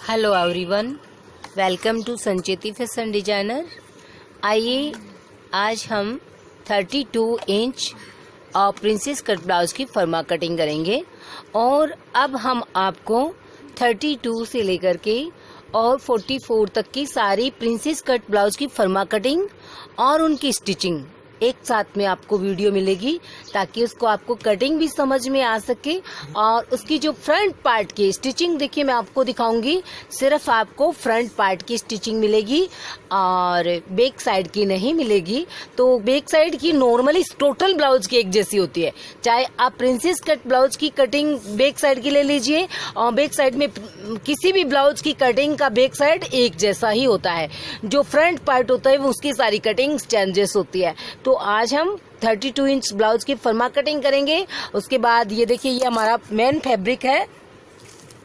Hello everyone, welcome to Sancheti fashion designer. आइए आज हम 32 इंच और प्रिंसेस कट ब्लाउज की फर्मा कटिंग करेंगे। और अब हम आपको 32 से लेकर के और 44 तक की सारी प्रिंसेस कट ब्लाउज की फर्मा कटिंग और उनकी स्टिचिंग एक साथ में आपको वीडियो मिलेगी, ताकि उसको आपको कटिंग भी समझ में आ सके। और उसकी जो फ्रंट पार्ट की स्टिचिंग, देखिए मैं आपको दिखाऊंगी, सिर्फ आपको फ्रंट पार्ट की स्टिचिंग मिलेगी और बैक साइड की नहीं मिलेगी। तो बैक साइड की नॉर्मली टोटल ब्लाउज की एक जैसी होती है, चाहे आप प्रिंसेस कट ब्लाउज की कटिंग बैक साइड की ले लीजिए, और बैक साइड में किसी भी ब्लाउज की कटिंग का बैक साइड एक जैसा ही होता है। जो फ्रंट पार्ट होता है वो उसकी सारी कटिंग चेंजेस होती है। तो आज हम 32 इंच ब्लाउज की फर्मा कटिंग करेंगे। उसके बाद ये देखिए, ये हमारा मेन फैब्रिक है,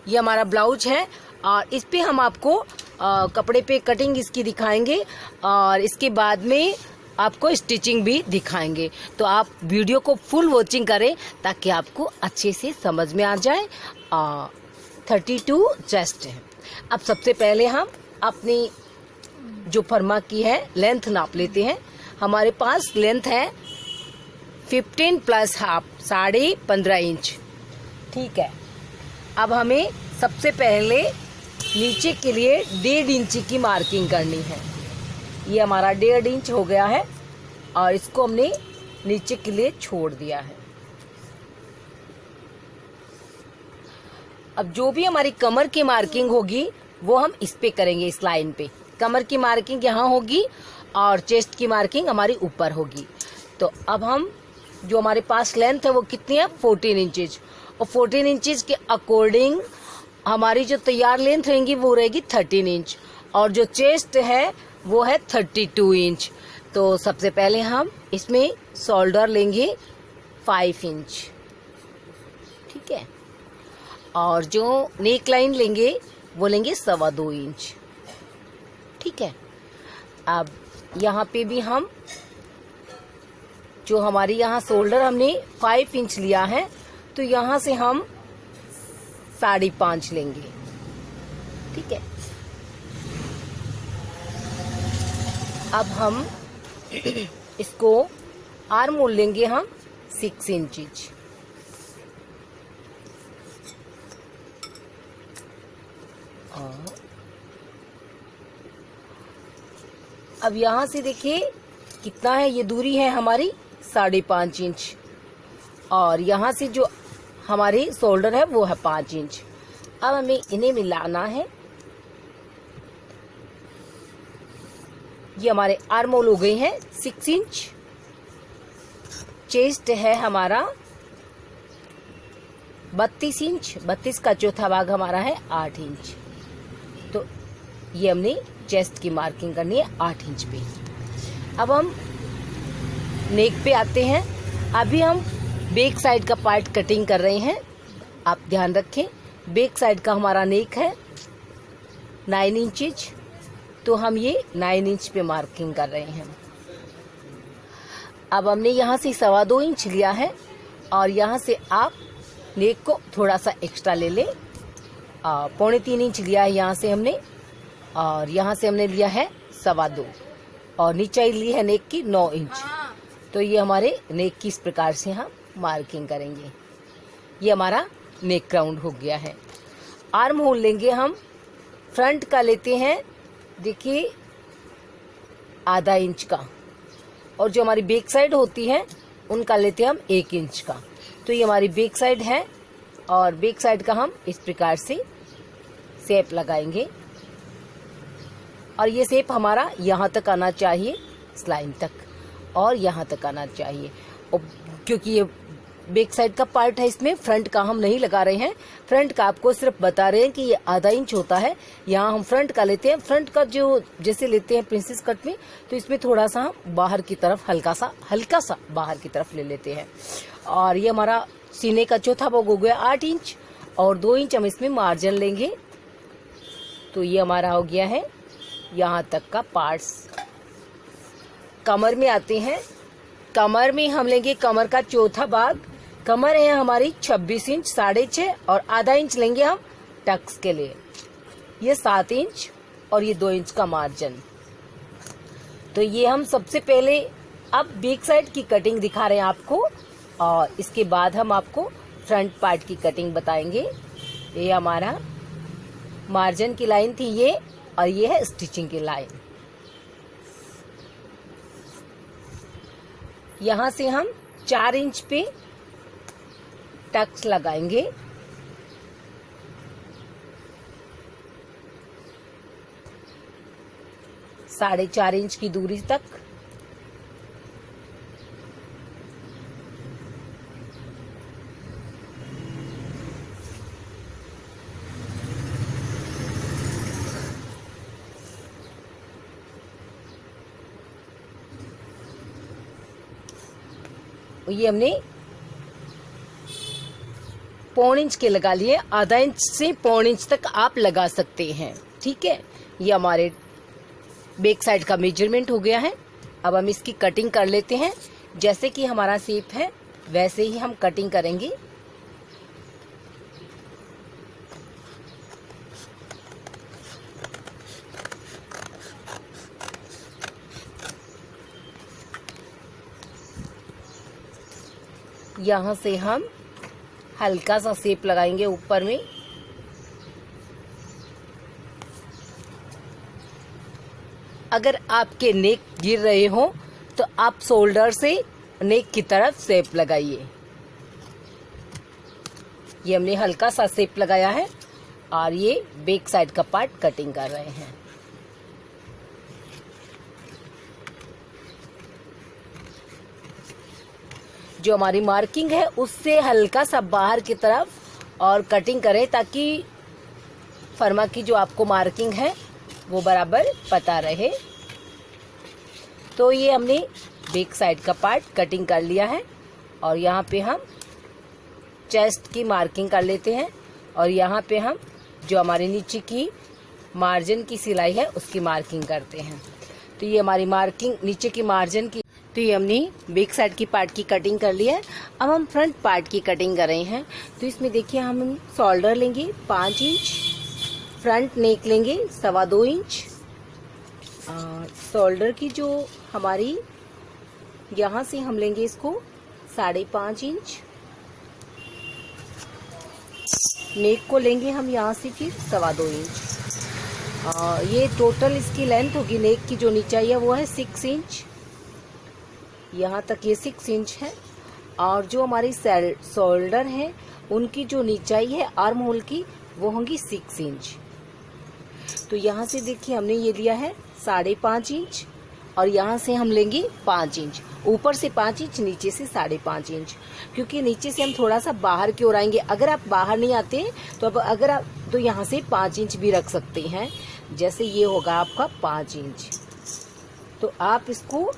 ये हमारा ब्लाउज है, और इस पे हम आपको कपड़े पे कटिंग इसकी दिखाएंगे और इसके बाद में आपको स्टिचिंग भी दिखाएंगे। तो आप वीडियो को फुल वॉचिंग करें ताकि आपको अच्छे से समझ में आ जाए। 32 चेस्ट है। अब सबसे पहले हम अपनी जो फर्मा की है लेंथ नाप लेते हैं। हमारे पास लेंथ है 15 प्लस हाफ, 15.5 इंच। ठीक है। अब हमें सबसे पहले नीचे के लिए 1.5 इंच की मार्किंग करनी है। ये हमारा 1.5 इंच हो गया है और इसको हमने नीचे के लिए छोड़ दिया है। अब जो भी हमारी कमर की मार्किंग होगी वो हम इस पे करेंगे, इस लाइन पे। कमर की मार्किंग यहाँ होगी और चेस्ट की मार्किंग हमारी ऊपर होगी। तो अब हम जो हमारे पास लेंथ है वो कितनी है, 14 इंचेज, और 14 इंचेज के अकॉर्डिंग हमारी जो तैयार लेंथ रहेंगी वो रहेगी 13 इंच, और जो चेस्ट है वो है 32 इंच। तो सबसे पहले हम इसमें शोल्डर लेंगे 5 इंच। ठीक है। और जो नेक लाइन लेंगे वो लेंगे 2.25 इंच। ठीक है। अब यहाँ पे भी हम जो हमारी यहाँ शोल्डर हमने 5 इंच लिया है, तो यहाँ से हम 5.5 लेंगे। ठीक है। अब हम इसको आर्म होल लेंगे हम 6 इंच। अब यहाँ से देखिए कितना है, ये दूरी है हमारी 5.5 इंच, और यहाँ से जो हमारी शोल्डर है वो है 5 इंच। अब हमें इन्हें मिलाना है। ये हमारे आर्म होल हो गए हैं 6 इंच। चेस्ट है हमारा 32 इंच, 32 का चौथा भाग हमारा है 8 इंच। तो ये हमने चेस्ट की मार्किंग करनी है 8 इंच पे। अब हम नेक पे आते हैं। अभी हम बैक साइड का पार्ट कटिंग कर रहे हैं। आप ध्यान रखें, बैक साइड का हमारा नेक है 9 इंचेज, तो हम ये 9 इंच पे मार्किंग कर रहे हैं। अब हमने यहाँ से 2.25 इंच लिया है, और यहाँ से आप नेक को थोड़ा सा एक्स्ट्रा ले लें। 3.25 इंच लिया है यहाँ से हमने, और यहाँ से हमने लिया है 2.25, और नीचे ली है नेक की 9 इंच। तो ये हमारे नेक की इस प्रकार से हम मार्किंग करेंगे। ये हमारा नेक राउंड हो गया है। आर्म होल लेंगे हम, फ्रंट का लेते हैं, देखिए ½ इंच का, और जो हमारी बैक साइड होती है उनका लेते हैं हम 1 इंच का। तो ये हमारी बैक साइड है, और बैक साइड का हम इस प्रकार से शेप लगाएंगे, और ये शेप हमारा यहाँ तक आना चाहिए, इस लाइन तक, और यहाँ तक आना चाहिए। और क्योंकि ये बैक साइड का पार्ट है, इसमें फ्रंट का हम नहीं लगा रहे हैं। फ्रंट का आपको सिर्फ बता रहे हैं कि ये ½ इंच होता है। यहाँ हम फ्रंट का लेते हैं। फ्रंट का जो जैसे लेते हैं प्रिंसेस कट में, तो इसमें थोड़ा सा हम बाहर की तरफ हल्का सा बाहर की तरफ ले लेते हैं। और ये हमारा सीने का चौथा भाग हो गया 8 इंच, और 2 इंच हम इसमें मार्जिन लेंगे। तो ये हमारा हो गया है यहाँ तक का पार्ट्स। कमर में आते हैं। कमर में हम लेंगे कमर का चौथा भाग। कमर है हमारी 26 इंच, 6.5, और ½ इंच लेंगे हम टक्स के लिए। ये 7 इंच और ये 2 इंच का मार्जिन। तो ये हम सबसे पहले अब बैक साइड की कटिंग दिखा रहे हैं आपको, और इसके बाद हम आपको फ्रंट पार्ट की कटिंग बताएंगे। ये हमारा मार्जिन की लाइन थी ये, और ये है स्टिचिंग की लाइन। यहाँ से हम 4 इंच पे टक्स लगाएंगे। साढ़े 4 इंच की दूरी तक। ये हमने 1.25 इंच के लगा लिए, आधा इंच से 1.25 इंच तक आप लगा सकते हैं, ठीक है। ये हमारे बैक साइड का मेजरमेंट हो गया है। अब हम इसकी कटिंग कर लेते हैं। जैसे कि हमारा शेप है वैसे ही हम कटिंग करेंगे। यहाँ से हम हल्का सा शेप लगाएंगे ऊपर में। अगर आपके नेक गिर रहे हो तो आप शोल्डर से नेक की तरफ शेप लगाइए। ये हमने हल्का सा शेप लगाया है और ये बैक साइड का पार्ट कटिंग कर रहे हैं। जो हमारी मार्किंग है उससे हल्का सा बाहर की तरफ और कटिंग करें, ताकि फर्मा की जो आपको मार्किंग है वो बराबर पता रहे। तो ये हमने बैक साइड का पार्ट कटिंग कर लिया है, और यहाँ पे हम चेस्ट की मार्किंग कर लेते हैं, और यहाँ पे हम जो हमारे नीचे की मार्जिन की सिलाई है उसकी मार्किंग करते हैं। तो ये हमारी मार्किंग नीचे की मार्जिन की, तो ये हमने बैक साइड की पार्ट की कटिंग कर लिया है। अब हम फ्रंट पार्ट की कटिंग कर रहे हैं। तो इसमें देखिए हम शोल्डर लेंगे 5 इंच, फ्रंट नेक लेंगे 2.25 इंच, शोल्डर की जो हमारी यहाँ से हम लेंगे इसको 5.5 इंच, नेक को लेंगे हम यहाँ से फिर 2.25 इंच। ये टोटल इसकी लेंथ होगी नेक की जो नीचाई है वो है 6 इंच, यहाँ तक ये 6 इंच है। और जो हमारी शोल्डर है उनकी जो नीचाई है आर्म होल की वो होंगी 6 इंच। तो यहाँ से देखिए हमने ये लिया है 5.5 इंच, और यहाँ से हम लेंगे 5 इंच, ऊपर से 5 इंच, नीचे से 5.5 इंच, क्योंकि नीचे से हम थोड़ा सा बाहर की ओर आएंगे। अगर आप बाहर नहीं आते तो अब अगर आप तो यहाँ से 5 इंच भी रख सकते हैं। जैसे ये होगा आपका 5 इंच। तो आप इसको,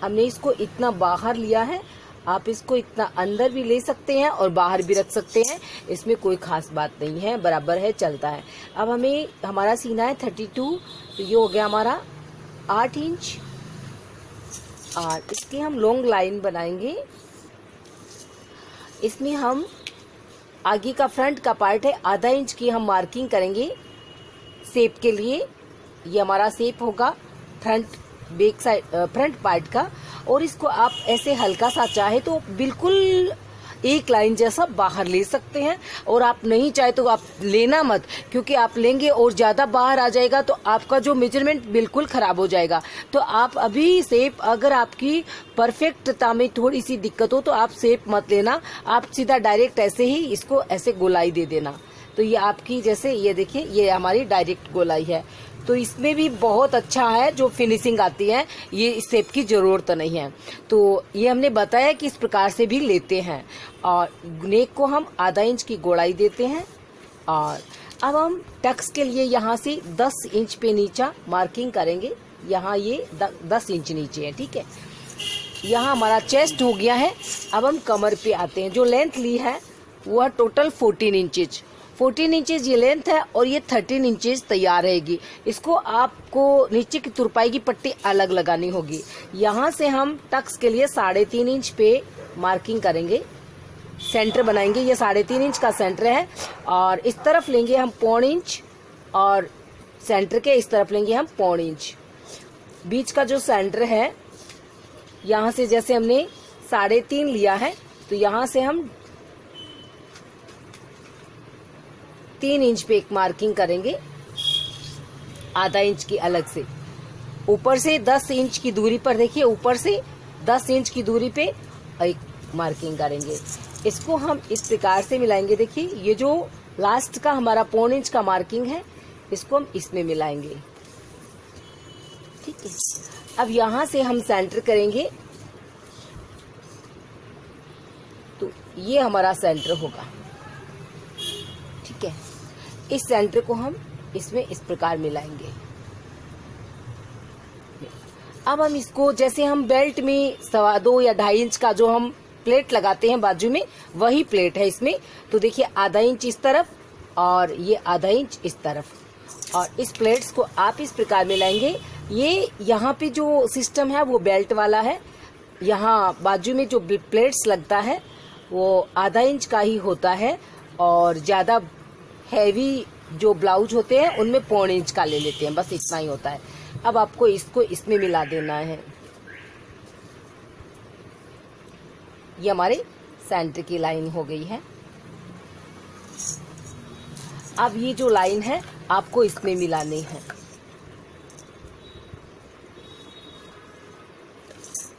हमने इसको इतना बाहर लिया है, आप इसको इतना अंदर भी ले सकते हैं और बाहर भी रख सकते हैं, इसमें कोई खास बात नहीं है, बराबर है, चलता है। अब हमें हमारा सीना है 32, तो ये हो गया हमारा 8 इंच, और इसकी हम लॉन्ग लाइन बनाएंगे। इसमें हम आगे का फ्रंट का पार्ट है, आधा इंच की हम मार्किंग करेंगे शेप के लिए। ये हमारा शेप होगा front back side front part का, और इसको आप ऐसे हल्का सा चाहे तो बिल्कुल एक लाइन जैसा बाहर ले सकते हैं, और आप नहीं चाहे तो आप लेना मत, क्योंकि आप लेंगे और ज़्यादा बाहर आ जाएगा तो आपका जो मेजरमेंट बिल्कुल ख़राब हो जाएगा। तो आप अभी शेप, अगर आपकी परफेक्टता में थोड़ी सी दिक्कत हो तो आप शेप मत लेना, आप सीधा डायरेक्ट ऐसे ही इसको ऐसे गोलाई दे देना। तो ये आपकी, जैसे ये देखिए ये हमारी डायरेक्ट गोलाई है। तो इसमें भी बहुत अच्छा है जो फिनिशिंग आती है, ये इस शेप की ज़रूरत नहीं है। तो ये हमने बताया कि इस प्रकार से भी लेते हैं, और नेक को हम आधा इंच की गोलाई देते हैं। और अब हम टक्स के लिए यहाँ से 10 इंच पे नीचा मार्किंग करेंगे। यहाँ ये 10 इंच नीचे है, ठीक है। यहाँ हमारा चेस्ट हो गया है। अब हम कमर पे आते हैं। जो लेंथ ली है वो है टोटल 14 इंचेज। 14 इंचेज ये लेंथ है, और ये 13 इंचेज तैयार रहेगी। इसको आपको नीचे की तुरपाई की पट्टी अलग लगानी होगी। यहाँ से हम टक्स के लिए 3.5 इंच पे मार्किंग करेंगे, सेंटर बनाएंगे। ये 3.5 इंच का सेंटर है, और इस तरफ लेंगे हम 1.25 इंच, और सेंटर के इस तरफ लेंगे हम 1.25 इंच। बीच का जो सेंटर है यहाँ से जैसे हमने 3.5 लिया है तो यहाँ से हम 3 इंच पे एक मार्किंग करेंगे, आधा इंच की अलग से। ऊपर से 10 इंच की दूरी पर देखिए, ऊपर से 10 इंच की दूरी पे एक मार्किंग करेंगे। इसको हम इस प्रकार से मिलाएंगे। देखिए ये जो लास्ट का हमारा 1.25 इंच का मार्किंग है इसको हम इसमें मिलाएंगे, ठीक है। अब यहाँ से हम सेंटर करेंगे तो ये हमारा सेंटर होगा, ठीक है। इस सेंटर को हम इसमें इस प्रकार मिलाएंगे। अब हम इसको जैसे हम बेल्ट में 2.25 या 2.5 इंच का जो हम प्लेट लगाते हैं बाजू में, वही प्लेट है इसमें। तो देखिए आधा इंच इस तरफ और ये आधा इंच इस तरफ, और इस प्लेट्स को आप इस प्रकार मिलाएंगे। ये यहाँ पे जो सिस्टम है वो बेल्ट वाला है। यहाँ बाजू में जो प्लेट्स लगता है वो आधा इंच का ही होता है, और ज्यादा हैवी जो ब्लाउज होते हैं उनमें 1.25 इंच का ले लेते हैं, बस इतना ही होता है। अब आपको इसको इसमें मिला देना है। ये हमारे सेंटर की लाइन हो गई है। अब ये जो लाइन है आपको इसमें मिलानी है।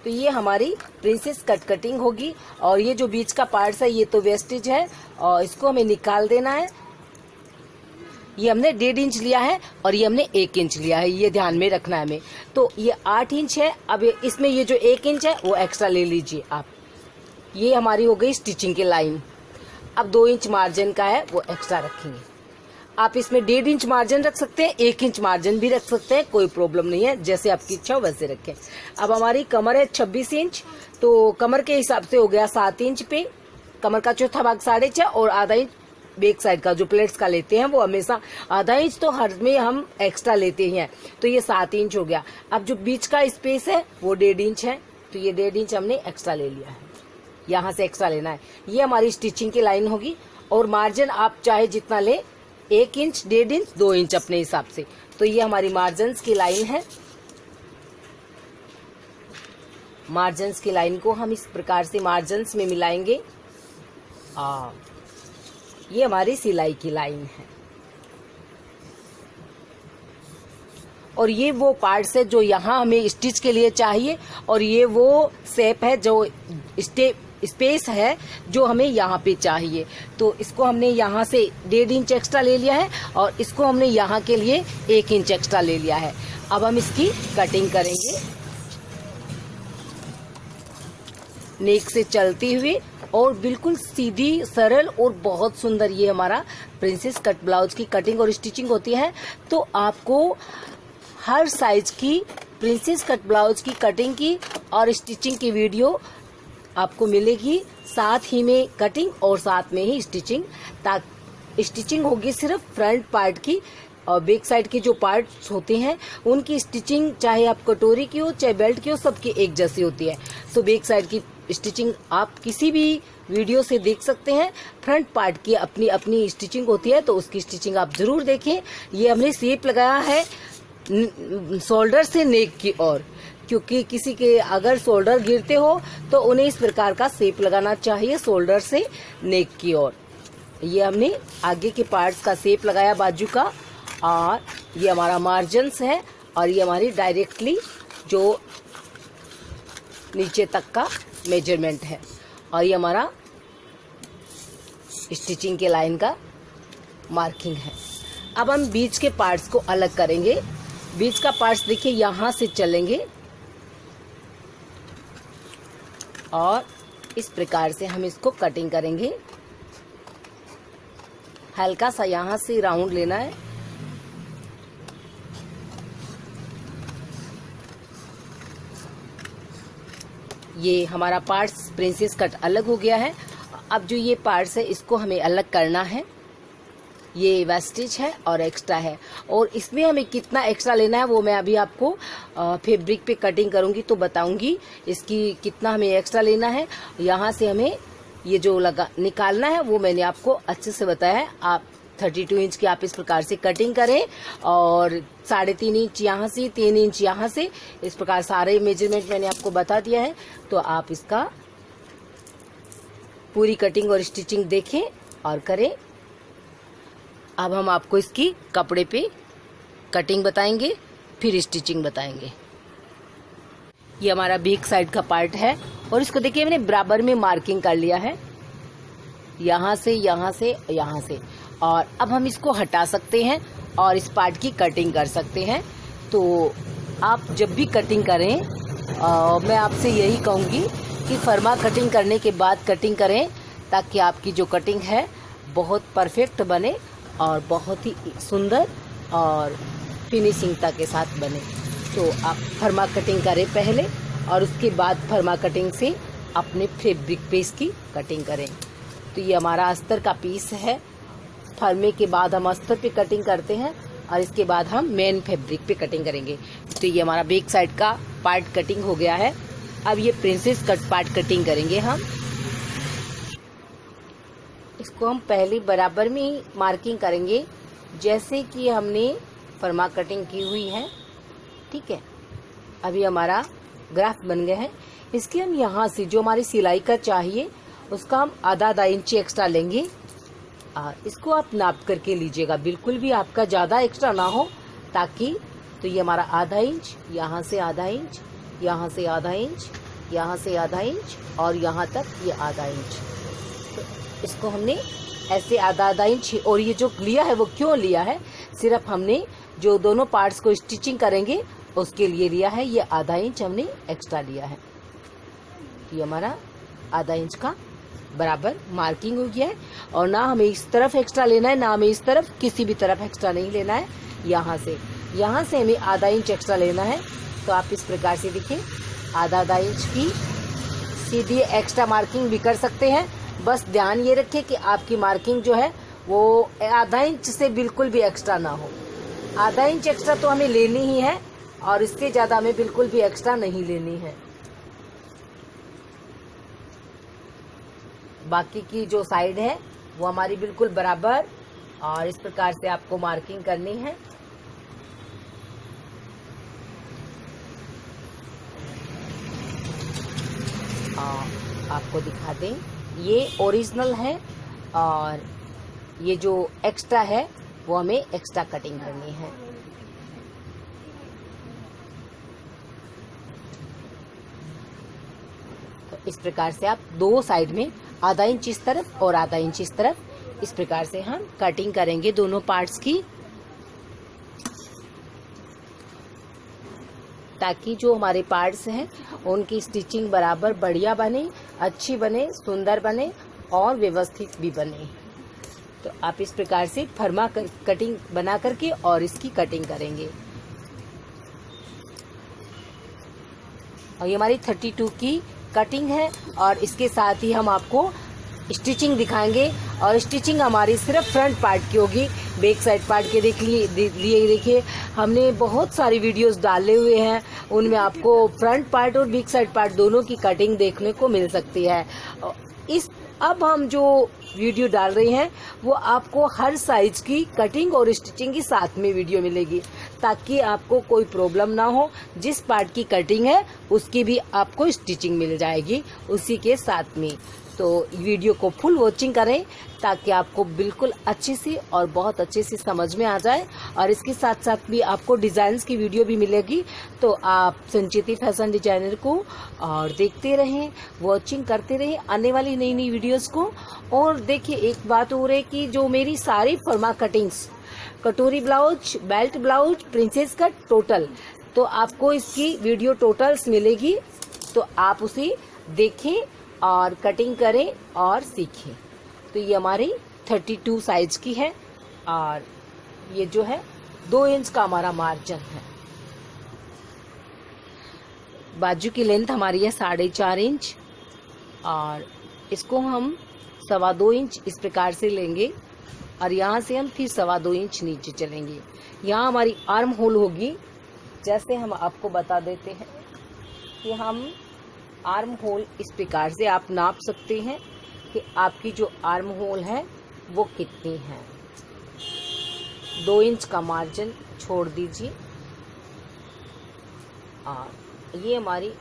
तो ये हमारी प्रिंसेस कट कटिंग होगी। और ये जो बीच का पार्ट है ये तो वेस्टेज है और इसको हमें निकाल देना है। ये हमने 1.5 इंच लिया है और ये हमने 1 इंच लिया है, ये ध्यान में रखना है हमें। तो ये 8 इंच है। अब इसमें ये जो 1 इंच है वो एक्स्ट्रा ले लीजिए आप। ये हमारी हो गई स्टिचिंग की लाइन। अब 2 इंच मार्जिन का है वो एक्स्ट्रा रखेंगे। आप इसमें 1.5 इंच मार्जिन रख सकते हैं, 1 इंच मार्जिन भी रख सकते हैं, कोई प्रॉब्लम नहीं है, जैसे आपकी इच्छा हो वैसे रखें। अब हमारी कमर है 26 इंच, तो कमर के हिसाब से हो गया 7 इंच पे। कमर का चौथा भाग 6.5 और आधा इंच बैक साइड का जो प्लेट्स का लेते हैं वो हमेशा आधा इंच तो हर में हम एक्स्ट्रा लेते हैं, तो ये 7 इंच हो गया। अब जो बीच का स्पेस है वो 1.5 इंच है, तो ये 1.5 इंच हमने एक्स्ट्रा ले लिया है, यहाँ से एक्स्ट्रा लेना है। ये हमारी स्टिचिंग की लाइन होगी। और मार्जिन आप चाहे जितना ले, 1 इंच, 1.5 इंच, 2 इंच अपने हिसाब से। तो ये हमारी मार्जिन्स की लाइन है। मार्जिन्स की लाइन को हम इस प्रकार से मार्जिन्स में मिलाएंगे। ये हमारी सिलाई की लाइन है। और ये वो पार्ट्स है जो यहाँ हमें स्टिच के लिए चाहिए, और ये वो शेप है जो स्पेस है जो हमें यहाँ पे चाहिए। तो इसको हमने यहाँ से 1.5 इंच एक्स्ट्रा ले लिया है और इसको हमने यहाँ के लिए 1 इंच एक्स्ट्रा ले लिया है। अब हम इसकी कटिंग करेंगे नेक से चलती हुई, और बिल्कुल सीधी सरल और बहुत सुंदर ये हमारा प्रिंसेस कट ब्लाउज की कटिंग और स्टिचिंग होती है। तो आपको हर साइज की प्रिंसेस कट ब्लाउज की कटिंग की और स्टिचिंग की वीडियो आपको मिलेगी, साथ ही में कटिंग और साथ में ही स्टिचिंग। स्टिचिंग होगी सिर्फ फ्रंट पार्ट की, और बैक साइड के जो पार्ट्स होते हैं उनकी स्टिचिंग चाहे आप कटोरी की हो चाहे बेल्ट की हो, सबकी एक जैसी होती है। तो बैक साइड की स्टिचिंग आप किसी भी वीडियो से देख सकते हैं। फ्रंट पार्ट की अपनी अपनी स्टिचिंग होती है, तो उसकी स्टिचिंग आप जरूर देखें। ये हमने शेप लगाया है शोल्डर से नेक की ओर, क्योंकि किसी के अगर शोल्डर गिरते हो तो उन्हें इस प्रकार का शेप लगाना चाहिए शोल्डर से नेक की ओर। ये हमने आगे के पार्ट्स का शेप लगाया बाजू का, और ये हमारा मार्जिन्स है, और ये हमारी डायरेक्टली जो नीचे तक का मेजरमेंट है, और ये हमारा स्टिचिंग के लाइन का मार्किंग है। अब हम बीच के पार्ट्स को अलग करेंगे। बीच का पार्ट्स देखिए यहाँ से चलेंगे और इस प्रकार से हम इसको कटिंग करेंगे। हल्का सा यहाँ से राउंड लेना है। ये हमारा पार्ट्स प्रिंसेस कट अलग हो गया है। अब जो ये पार्ट्स है इसको हमें अलग करना है। ये वेस्टेज है और एक्स्ट्रा है, और इसमें हमें कितना एक्स्ट्रा लेना है वो मैं अभी आपको फैब्रिक पे कटिंग करूंगी तो बताऊंगी इसकी कितना हमें एक्स्ट्रा लेना है। यहाँ से हमें ये जो लगा निकालना है वो मैंने आपको अच्छे से बताया है, आप 32 इंच की आप इस प्रकार से कटिंग करें और 3.5 इंच यहाँ से, 3 इंच यहाँ से, इस प्रकार सारे मेजरमेंट मैंने आपको बता दिया है। तो आप इसका पूरी कटिंग और स्टिचिंग देखें और करें। अब हम आपको इसकी कपड़े पे कटिंग बताएंगे, फिर स्टिचिंग बताएंगे। ये हमारा बैक साइड का पार्ट है और इसको देखिए मैंने बराबर में मार्किंग कर लिया है, यहाँ से, यहाँ से, यहाँ से। और अब हम इसको हटा सकते हैं और इस पार्ट की कटिंग कर सकते हैं। तो आप जब भी कटिंग करें मैं आपसे यही कहूँगी कि फर्मा कटिंग करने के बाद कटिंग करें, ताकि आपकी जो कटिंग है बहुत परफेक्ट बने और बहुत ही सुंदर और फिनिशिंगता के साथ बने। तो आप फर्मा कटिंग करें पहले और उसके बाद फर्मा कटिंग से अपने फैब्रिक पे इसकी कटिंग करें। तो ये हमारा अस्तर का पीस है। फर्मे के बाद हम अस्तर पे कटिंग करते हैं और इसके बाद हम मेन फैब्रिक पे कटिंग करेंगे। तो ये हमारा बैक साइड का पार्ट कटिंग हो गया है। अब ये प्रिंसेस कट पार्ट कटिंग करेंगे हम। इसको हम पहले बराबर में ही मार्किंग करेंगे, जैसे कि हमने फर्मा कटिंग की हुई है। ठीक है, अभी हमारा ग्राफ बन गया है। इसके हम यहाँ से जो हमारी सिलाई का चाहिए उसका हम आधा इंच एक्स्ट्रा लेंगे। इसको आप नाप करके लीजिएगा, बिल्कुल भी आपका ज़्यादा एक्स्ट्रा ना हो, ताकि तो ये हमारा आधा इंच, यहाँ से आधा इंच, यहाँ से आधा इंच, यहाँ से आधा इंच और यहाँ तक ये आधा इंच। तो इसको हमने ऐसे आधा इंच, और ये जो लिया है वो क्यों लिया है, सिर्फ हमने जो दोनों पार्ट्स को स्टिचिंग करेंगे उसके लिए लिया है। ये आधा इंच हमने एक्स्ट्रा लिया है। ये हमारा आधा इंच का बराबर मार्किंग हो गया है। और ना हमें इस तरफ एक्स्ट्रा लेना है, ना हमें इस तरफ, किसी भी तरफ एक्स्ट्रा नहीं लेना है। यहाँ से हमें आधा इंच एक्स्ट्रा लेना है। तो आप इस प्रकार से देखिए, आधा इंच की सीधी एक्स्ट्रा मार्किंग भी कर सकते हैं। बस ध्यान ये रखें कि आपकी मार्किंग जो है वो आधा इंच से बिल्कुल भी एक्स्ट्रा ना हो। आधा इंच एक्स्ट्रा तो हमें लेनी ही है और इससे ज़्यादा हमें बिल्कुल भी एक्स्ट्रा नहीं लेनी है। बाकी की जो साइड है वो हमारी बिल्कुल बराबर, और इस प्रकार से आपको मार्किंग करनी है। आपको दिखा दें, ये ओरिजिनल है और ये जो एक्स्ट्रा है वो हमें एक्स्ट्रा कटिंग करनी है। तो इस प्रकार से आप दो साइड में आधा इंच इस तरफ और आधा इंच इस तरफ, इस प्रकार से हम कटिंग करेंगे दोनों पार्ट्स की, ताकि जो हमारे पार्ट्स हैं उनकी स्टिचिंग बराबर बढ़िया बने, अच्छी बने, सुंदर बने और व्यवस्थित भी बने। तो आप इस प्रकार से फर्मा कटिंग बना करके और इसकी कटिंग करेंगे। और ये हमारी 32 की कटिंग है और इसके साथ ही हम आपको स्टिचिंग दिखाएंगे। और स्टिचिंग हमारी सिर्फ फ्रंट पार्ट की होगी, बैक साइड पार्ट के देखिए हमने बहुत सारी वीडियोस डाले हुए हैं, उनमें आपको फ्रंट पार्ट और बैक साइड पार्ट दोनों की कटिंग देखने को मिल सकती है। अब हम जो वीडियो डाल रहे हैं वो आपको हर साइज की कटिंग और स्टिचिंग की साथ में वीडियो मिलेगी, ताकि आपको कोई प्रॉब्लम ना हो। जिस पार्ट की कटिंग है उसकी भी आपको स्टिचिंग मिल जाएगी उसी के साथ में। तो वीडियो को फुल वॉचिंग करें, ताकि आपको बिल्कुल अच्छे से और बहुत अच्छे से समझ में आ जाए। और इसके साथ साथ भी आपको डिज़ाइंस की वीडियो भी मिलेगी। तो आप संचेती फैशन डिजाइनर को और देखते रहें, वॉचिंग करते रहें आने वाली नई नई वीडियोस को। और देखिए, एक बात और है कि जो मेरी सारी फर्मा कटिंग्स, कटोरी blouse, belt blouse, princess cut total, तो आपको इसकी वीडियो टोटल्स मिलेगी। तो आप उसे देखें और कटिंग करें और सीखें। तो ये हमारी 32 साइज की है और ये जो है 2 इंच का हमारा मार्जिन है। बाजू की लेंथ हमारी है 4.5 इंच और इसको हम 2.25 इंच इस प्रकार से लेंगे और यहाँ से हम फिर 2.25 इंच नीचे चलेंगे। यहाँ हमारी आर्म होल होगी। जैसे हम आपको बता देते हैं कि हम आर्म होल इस प्रकार से आप नाप सकते हैं कि आपकी जो आर्म होल है वो कितनी है। 2 इंच का मार्जिन छोड़ दीजिए। और ये हमारी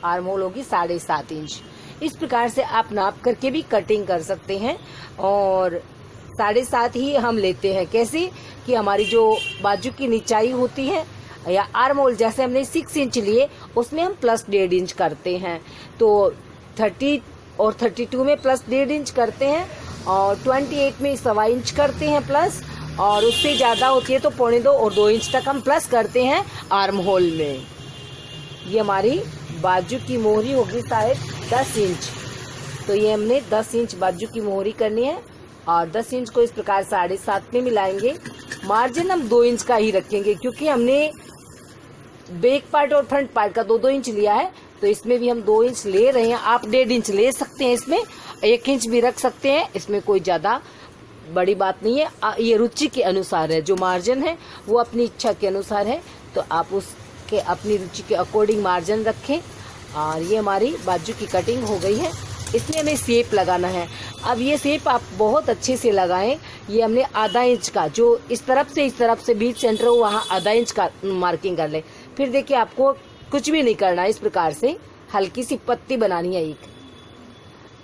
आर्म होल होगी 7.5 इंच। इस प्रकार से आप नाप करके भी कटिंग कर सकते हैं। और 7.5 ही हम लेते हैं। कैसे कि हमारी जो बाजू की निचाई होती है या आर्म होल, जैसे हमने 6 इंच लिए उसमें हम प्लस 1.5 इंच करते हैं। तो 30 और 32 में प्लस 1.5 इंच करते हैं और 28 में 1.25 इंच करते हैं प्लस, और उससे ज़्यादा होती है तो 1.25 और 2 इंच तक हम प्लस करते हैं आर्म होल में। ये हमारी बाजू की मोहरी होगी शायद 10 इंच। तो ये हमने 10 इंच बाजू की मोहरी करनी है और 10 इंच को इस प्रकार 7.5 में मिलाएंगे। मार्जिन हम 2 इंच का ही रखेंगे क्योंकि हमने बैक पार्ट और फ्रंट पार्ट का 2-2 इंच लिया है, तो इसमें भी हम 2 इंच ले रहे हैं। आप 1.5 इंच ले सकते हैं, इसमें 1 इंच भी रख सकते हैं, इसमें कोई ज़्यादा बड़ी बात नहीं है। ये रुचि के अनुसार है, जो मार्जिन है वो अपनी इच्छा के अनुसार है, तो आप उसके अपनी रुचि के अकॉर्डिंग मार्जिन रखें। और ये हमारी बाजू की कटिंग हो गई है। इसमें हमें शेप लगाना है। अब ये शेप आप बहुत अच्छे से लगाएं। ये हमने आधा इंच का, जो इस तरफ से बीच सेंटर हो वहाँ आधा इंच का मार्किंग कर ले। फिर देखिए आपको कुछ भी नहीं करना है, इस प्रकार से हल्की सी पत्ती बनानी है, एक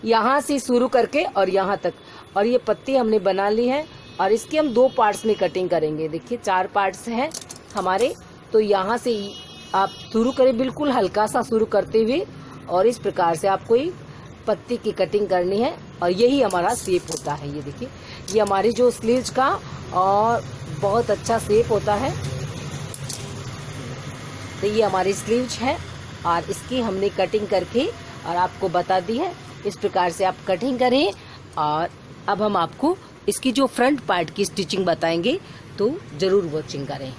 यहाँ से शुरू करके और यहाँ तक। और ये पत्ती हमने बना ली है और इसके हम 2 पार्ट्स में कटिंग करेंगे। देखिए 4 पार्ट्स हैं हमारे, तो यहाँ से आप शुरू करें, बिल्कुल हल्का सा शुरू करते हुए, और इस प्रकार से आपको पत्ती की कटिंग करनी है और यही हमारा शेप होता है। ये देखिए, ये हमारी जो स्लीव्स का और बहुत अच्छा शेप होता है। तो ये हमारी स्लीव्स है और इसकी हमने कटिंग करके और आपको बता दी है। इस प्रकार से आप कटिंग करें। और अब हम आपको इसकी जो फ्रंट पार्ट की स्टिचिंग बताएंगे, तो ज़रूर वॉचिंग करें।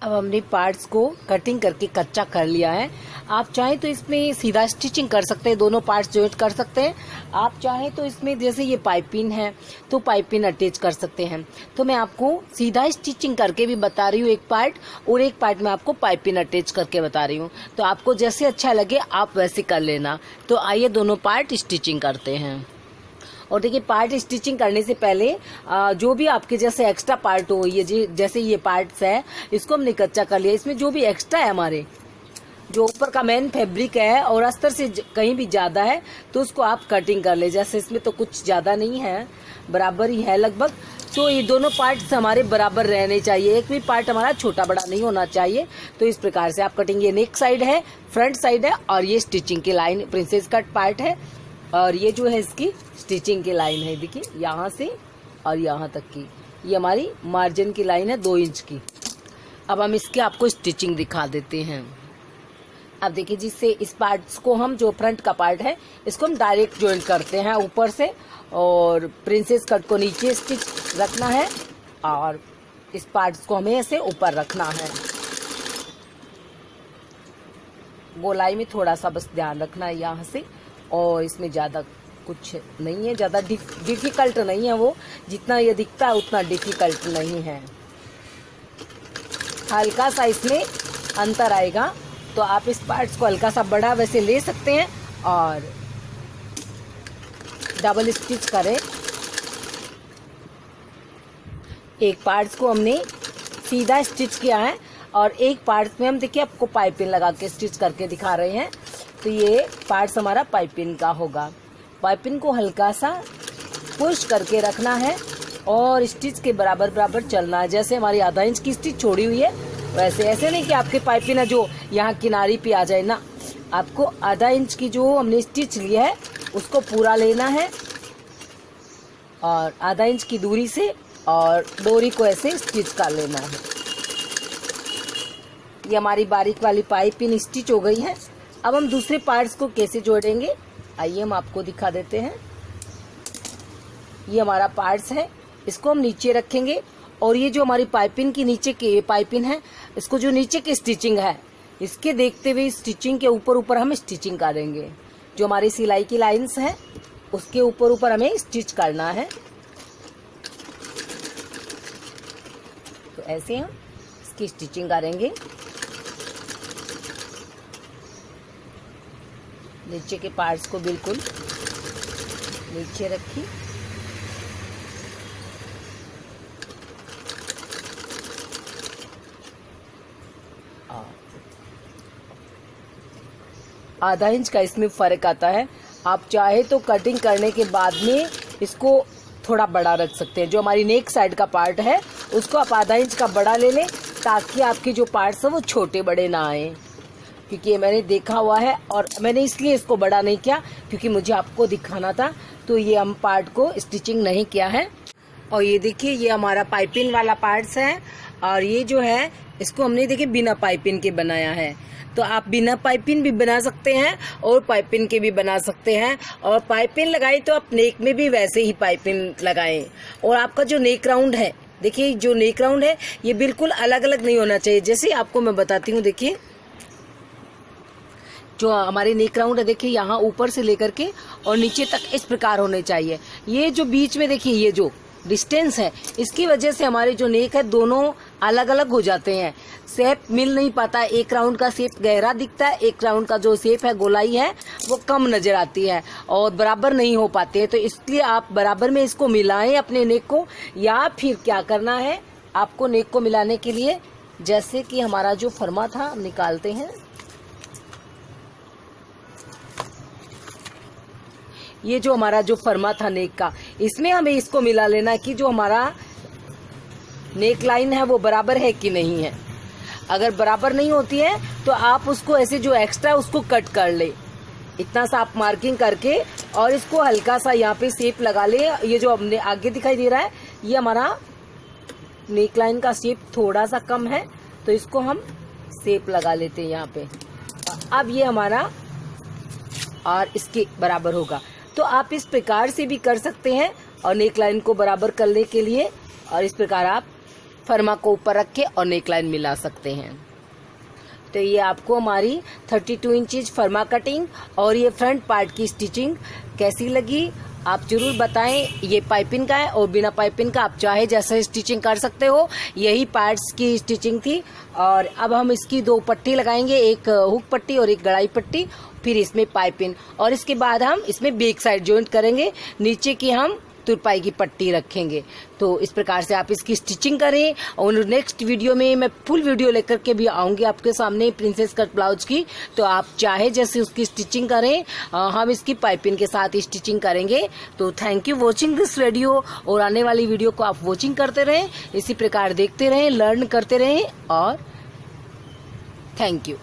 अब हमने पार्ट्स को कटिंग करके कच्चा कर लिया है। आप चाहें तो इसमें सीधा स्टिचिंग कर सकते हैं, दोनों पार्ट्स जॉइंट कर सकते हैं। आप चाहें तो इसमें जैसे ये पाइपिंग है तो पाइपिंग अटैच कर सकते हैं। तो मैं आपको सीधा स्टिचिंग करके भी बता रही हूँ एक पार्ट, और एक पार्ट में आपको पाइपिंग अटैच करके बता रही हूँ। तो आपको जैसे अच्छा लगे आप वैसे कर लेना। तो आइए दोनों पार्ट स्टिचिंग करते हैं। और देखिए, पार्ट स्टिचिंग करने से पहले जो भी आपके जैसे एक्स्ट्रा पार्ट हो, ये जैसे ये पार्ट्स है, इसको हमने कच्चा कर लिया। इसमें जो भी एक्स्ट्रा है, हमारे जो ऊपर का मेन फैब्रिक है और अस्तर से कहीं भी ज़्यादा है, तो उसको आप कटिंग कर ले। जैसे इसमें तो कुछ ज़्यादा नहीं है, बराबर ही है लगभग। तो ये दोनों पार्ट्स हमारे बराबर रहने चाहिए, एक भी पार्ट हमारा छोटा बड़ा नहीं होना चाहिए। तो इस प्रकार से आप कटिंग, ये नेक साइड है, फ्रंट साइड है, और ये स्टिचिंग की लाइन प्रिंसेस कट पार्ट है, और ये जो है इसकी स्टिचिंग की लाइन है। देखिए, यहाँ से और यहाँ तक की ये हमारी मार्जिन की लाइन है 2 इंच की। अब हम इसके आपको स्टिचिंग दिखा देते हैं। अब देखिए, जिससे इस पार्ट्स को हम, जो फ्रंट का पार्ट है, इसको हम डायरेक्ट जॉइंट करते हैं ऊपर से, और प्रिंसेस कट को नीचे स्टिच रखना है और इस पार्ट्स को हमें ऐसे ऊपर रखना है। गोलाई में थोड़ा सा बस ध्यान रखना है यहाँ से, और इसमें ज़्यादा कुछ नहीं है, ज़्यादा डिफिकल्ट नहीं है वो, जितना ये दिखता है उतना डिफिकल्ट नहीं है। हल्का सा इसमें अंतर आएगा, तो आप इस पार्ट्स को हल्का सा बड़ा वैसे ले सकते हैं और डबल स्टिच करें। एक पार्ट्स को हमने सीधा स्टिच किया है और एक पार्ट्स में हम देखिए आपको पाइपिंग लगा के स्टिच करके दिखा रहे हैं। तो ये पार्ट्स हमारा पाइपिंग का होगा। पाइपिंग को हल्का सा पुश करके रखना है और स्टिच के बराबर बराबर चलना है। जैसे हमारी आधा इंच की स्टिच छोड़ी हुई है, वैसे ऐसे नहीं कि आपके पाइपिंग है जो यहाँ किनारी पे आ जाए ना, आपको आधा इंच की जो हमने स्टिच लिया है उसको पूरा लेना है और आधा इंच की दूरी से और डोरी को ऐसे स्टिच कर लेना है। ये हमारी बारीक वाली पाइपिंग स्टिच हो गई है। अब हम दूसरे पार्ट्स को कैसे जोड़ेंगे, आइए हम आपको दिखा देते हैं। ये हमारा पार्ट्स है, इसको हम नीचे रखेंगे और ये जो हमारी पाइपिंग की नीचे की पाइपिंग है, इसको जो नीचे की स्टिचिंग है, इसके देखते हुए स्टिचिंग के ऊपर ऊपर हम स्टिचिंग करेंगे। जो हमारी सिलाई की लाइंस है उसके ऊपर ऊपर हमें स्टिच करना है। तो ऐसे हम इसकी स्टिचिंग करेंगे। नीचे के पार्ट्स को बिल्कुल नीचे रखिए आधा इंच का इसमें फ़र्क आता है। आप चाहे तो कटिंग करने के बाद में इसको थोड़ा बड़ा रख सकते हैं। जो हमारी नेक साइड का पार्ट है उसको आप आधा इंच का बड़ा ले लें, ताकि आपके जो पार्ट्स हैं वो छोटे बड़े ना आए, क्योंकि ये मैंने देखा हुआ है। और मैंने इसलिए इसको बड़ा नहीं किया क्योंकि मुझे आपको दिखाना था, तो ये हम पार्ट को स्टिचिंग नहीं किया है। और ये देखिए, ये हमारा पाइपिंग वाला पार्ट्स है, और ये जो है इसको हमने देखिए बिना पाइपिंग के बनाया है। तो आप बिना पाइपिंग भी बना सकते हैं और पाइपिंग के भी बना सकते हैं। और पाइपिंग लगाई तो आप नेक में भी वैसे ही पाइपिंग लगाएं। और आपका जो नेक राउंड है, देखिए जो नेक राउंड है ये बिल्कुल अलग अलग नहीं होना चाहिए। जैसे आपको मैं बताती हूँ, देखिए जो हमारे नेक राउंड है, देखिए यहाँ ऊपर से लेकर के और नीचे तक इस प्रकार होने चाहिए। ये जो बीच में देखिए ये जो डिस्टेंस है, इसकी वजह से हमारे जो नेक है दोनों अलग अलग हो जाते हैं, शेप मिल नहीं पाता। एक राउंड का शेप गहरा दिखता है, एक राउंड का जो शेप है गोलाई है वो कम नजर आती है और बराबर नहीं हो पाते हैं। तो इसलिए आप बराबर में इसको मिलाएं अपने नेक को। या फिर क्या करना है आपको नेक को मिलाने के लिए, जैसे कि हमारा जो फरमा था हम निकालते हैं। ये जो हमारा जो फरमा था नेक का, इसमें हमें इसको मिला लेना कि जो हमारा नेक लाइन है वो बराबर है कि नहीं है। अगर बराबर नहीं होती है तो आप उसको ऐसे जो एक्स्ट्रा उसको कट कर ले, इतना सा आप मार्किंग करके, और इसको हल्का सा यहाँ पे शेप लगा ले। ये जो हमने आगे दिखाई दे रहा है ये हमारा नेक लाइन का शेप थोड़ा सा कम है, तो इसको हम शेप लगा लेते हैं यहाँ पे। अब ये हमारा और इसके बराबर होगा। तो आप इस प्रकार से भी कर सकते हैं और नेक लाइन को बराबर करने के लिए, और इस प्रकार आप फरमा को ऊपर रख के और नेक लाइन मिला सकते हैं। तो ये आपको हमारी 32 इंचेस फरमा कटिंग और ये फ्रंट पार्ट की स्टिचिंग कैसी लगी आप जरूर बताएं। ये पाइपिंग का है और बिना पाइपिंग का आप चाहे जैसे स्टिचिंग कर सकते हो। यही पार्ट्स की स्टिचिंग थी। और अब हम इसकी 2 पट्टी लगाएंगे, एक हुक पट्टी और एक गड़ाई पट्टी, फिर इसमें पाइपिंग, और इसके बाद हम इसमें बैक साइड जॉइंट करेंगे। नीचे की हम तुरपाई की पट्टी रखेंगे। तो इस प्रकार से आप इसकी स्टिचिंग करें। और नेक्स्ट वीडियो में मैं फुल वीडियो लेकर के भी आऊंगी आपके सामने प्रिंसेस कट ब्लाउज की। तो आप चाहे जैसे उसकी स्टिचिंग करें, हम इसकी पाइपिंग के साथ स्टिचिंग करेंगे। तो thank you watching this video, और आने वाली वीडियो को आप वॉचिंग करते रहें, इसी प्रकार देखते रहें, लर्न करते रहें, और थैंक यू।